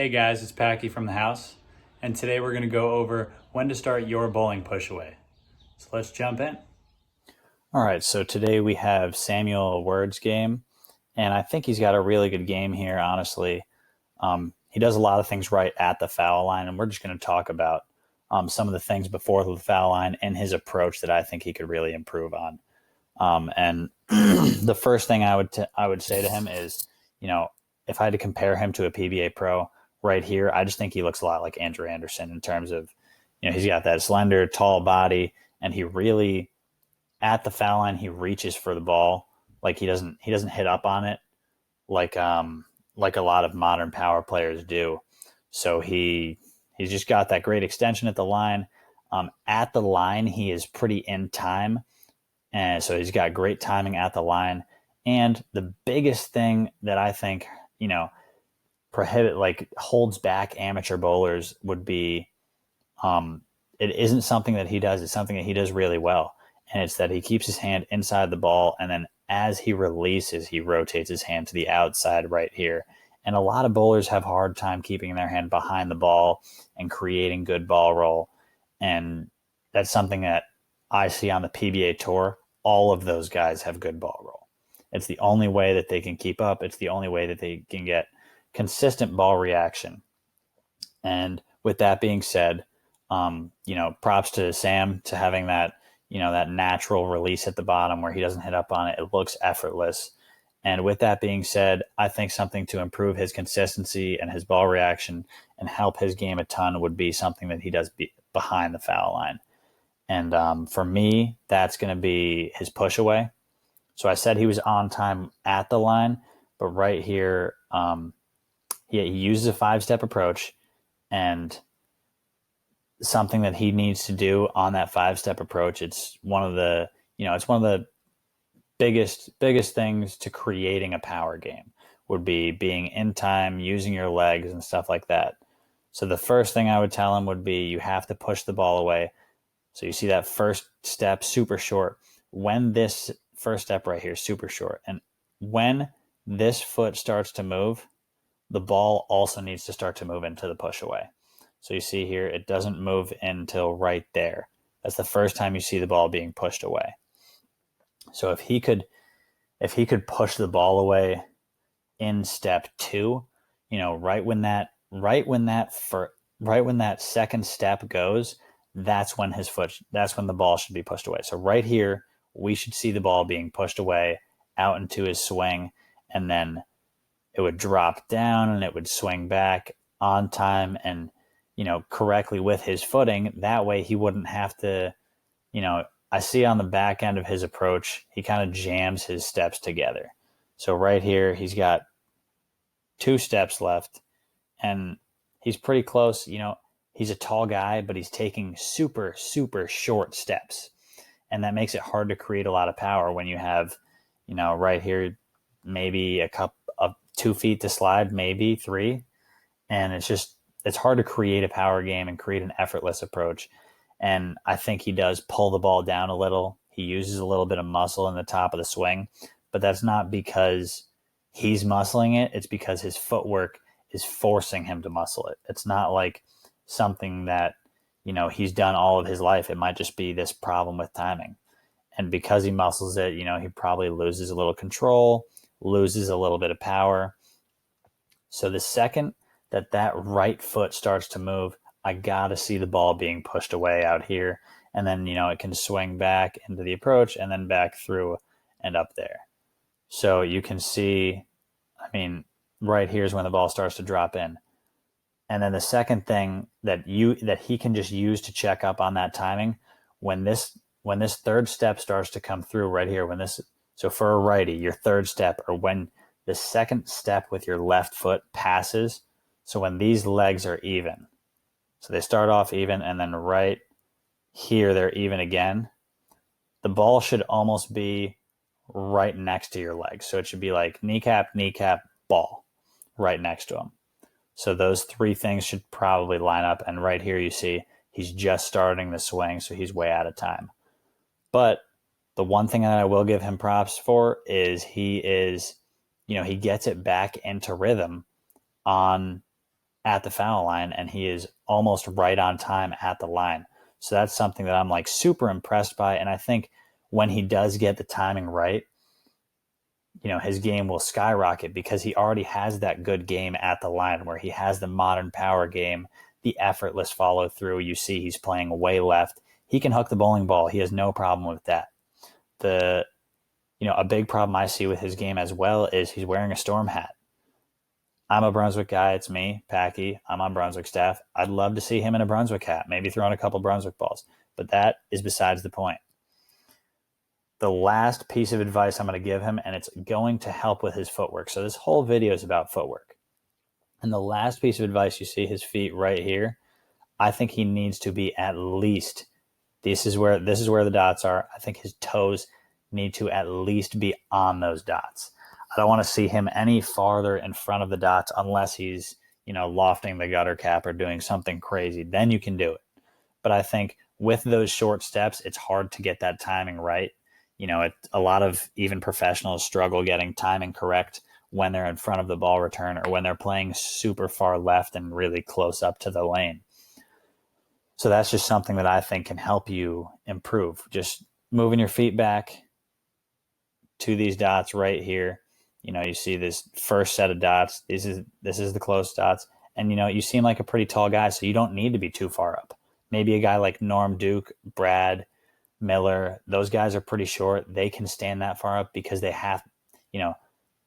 Hey guys, it's Packy from the house, and today we're going to go over when to start your bowling push away. So let's jump in. All right, so today we have Samuel Word's game, and I think he's got a really good game here, honestly. He does a lot of things right at the foul line, and we're just going to talk about some of the things before the foul line and his approach that I think he could really improve on. And the first thing I would say to him is, if I had to compare him to a PBA pro right here, I just think he looks a lot like Andrew Anderson in terms of, he's got that slender, tall body, and he really at the foul line he reaches for the ball, like he doesn't hit up on it like a lot of modern power players do. So he's just got that great extension at the line. At the line, he is pretty in time, and so he's got great timing at the line. And the biggest thing that I think, holds back amateur bowlers would be it isn't something that he does, it's something that he does really well. And it's that he keeps his hand inside the ball, and then as he releases, he rotates his hand to the outside right here. And a lot of bowlers have a hard time keeping their hand behind the ball and creating good ball roll. And that's something that I see on the PBA tour. All of those guys have good ball roll. It's the only way that they can keep up. It's the only way that they can get consistent ball reaction. And with that being said, props to Sam to having that, that natural release at the bottom where he doesn't hit up on it. It looks effortless. And with that being said, I think something to improve his consistency and his ball reaction and help his game a ton would be something that he does behind the foul line. And for me, that's going to be his push away. So I said he was on time at the line, but right here, he uses a 5-step approach, and something that he needs to do on that 5-step approach. It's one of the biggest things to creating a power game would be being in time, using your legs and stuff like that. So the first thing I would tell him would be you have to push the ball away. So you see that first step, super short. When this first step right here, super short. And when this foot starts to move, the ball also needs to start to move into the push away. So you see here, it doesn't move until right there. That's the first time you see the ball being pushed away. So if he could push the ball away in step 2, right when that second step goes, that's when the ball should be pushed away. So right here, we should see the ball being pushed away out into his swing, and then it would drop down and it would swing back on time and, correctly with his footing. That way he wouldn't have to, I see on the back end of his approach, he kind of jams his steps together. So right here, he's got 2 steps left, and he's pretty close. He's a tall guy, but he's taking super, super short steps. And that makes it hard to create a lot of power when you have, right here, maybe a cup of 2 feet to slide, maybe 3. And it's hard to create a power game and create an effortless approach. And I think he does pull the ball down a little. He uses a little bit of muscle in the top of the swing, but that's not because he's muscling it. It's because his footwork is forcing him to muscle it. It's not like something that, he's done all of his life. It might just be this problem with timing. And because he muscles it, he probably loses a little control, loses a little bit of power. So the second that right foot starts to move, I got to see the ball being pushed away out here. And then, it can swing back into the approach and then back through and up there. So you can see, right here is when the ball starts to drop in. And then the second thing that he can just use to check up on that timing, when this third step starts to come through right here, so for a righty, your third step, or when the second step with your left foot passes, so when these legs are even, so they start off even, and then right here they're even again, the ball should almost be right next to your legs. So it should be like kneecap, ball, right next to them. So those 3 things should probably line up. And right here you see he's just starting the swing, so he's way out of time. But the one thing that I will give him props for is he gets it back into rhythm on at the foul line, and he is almost right on time at the line. So that's something that I'm like super impressed by. And I think when he does get the timing right, his game will skyrocket because he already has that good game at the line where he has the modern power game, the effortless follow through. You see he's playing way left. He can hook the bowling ball. He has no problem with that. A big problem I see with his game as well is he's wearing a Storm hat. I'm a Brunswick guy. It's me, Packy. I'm on Brunswick staff. I'd love to see him in a Brunswick hat, maybe throwing a couple Brunswick balls. But that is besides the point. The last piece of advice I'm going to give him, and it's going to help with his footwork. So this whole video is about footwork. And the last piece of advice, you see his feet right here. I think he needs to be at least, this is where the dots are. I think his toes need to at least be on those dots. I don't want to see him any farther in front of the dots unless he's, lofting the gutter cap or doing something crazy. Then you can do it. But I think with those short steps, it's hard to get that timing right. A lot of even professionals struggle getting timing correct when they're in front of the ball return or when they're playing super far left and really close up to the lane. So that's just something that I think can help you improve. Just moving your feet back to these dots right here. You see this first set of dots. This is the close dots. And, you seem like a pretty tall guy, so you don't need to be too far up. Maybe a guy like Norm Duke, Brad, Miller, those guys are pretty short. They can stand that far up because they have,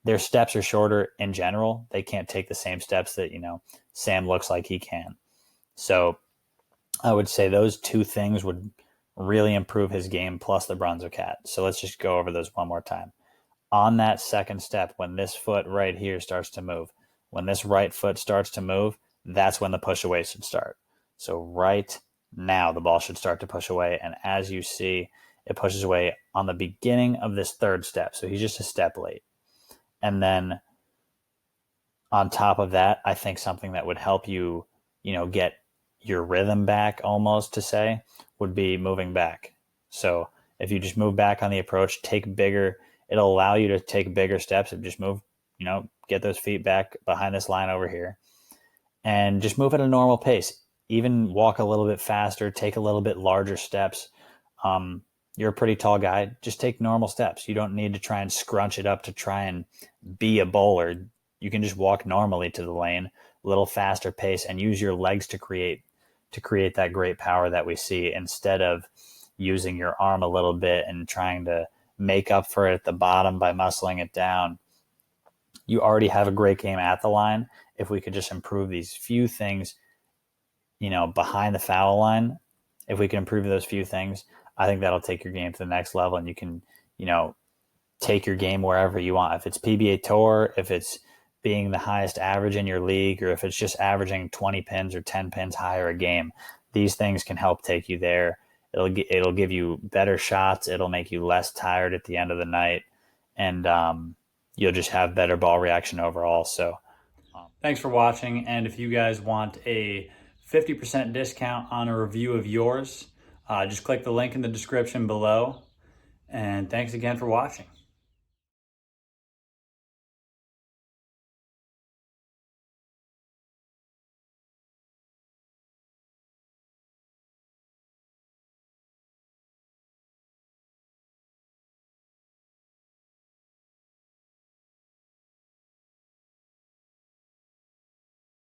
their steps are shorter in general. They can't take the same steps that, Sam looks like he can. So I would say those two things would really improve his game plus the Brunswick hat. So let's just go over those one more time. On that second step, when this foot right here starts to move, when this right foot starts to move, that's when the push away should start. So right now the ball should start to push away. And as you see, it pushes away on the beginning of this third step. So he's just a step late. And then on top of that, I think something that would help you, get your rhythm back almost to say would be moving back. So if you just move back on the approach, it'll allow you to take bigger steps and just move, get those feet back behind this line over here and just move at a normal pace. Even walk a little bit faster, take a little bit larger steps. You're a pretty tall guy. Just take normal steps. You don't need to try and scrunch it up to try and be a bowler. You can just walk normally to the lane, a little faster pace, and use your legs to create that great power that we see instead of using your arm a little bit and trying to make up for it at the bottom by muscling it down. You already have a great game at the line. If we could just improve these few things, behind the foul line, if we can improve those few things, I think that'll take your game to the next level and you can, take your game wherever you want. If it's PBA Tour, if it's being the highest average in your league, or if it's just averaging 20 pins or 10 pins higher a game, these things can help take you there. It'll give you better shots. It'll make you less tired at the end of the night, and you'll just have better ball reaction overall. So thanks for watching. And if you guys want a 50% discount on a review of yours, just click the link in the description below. And thanks again for watching.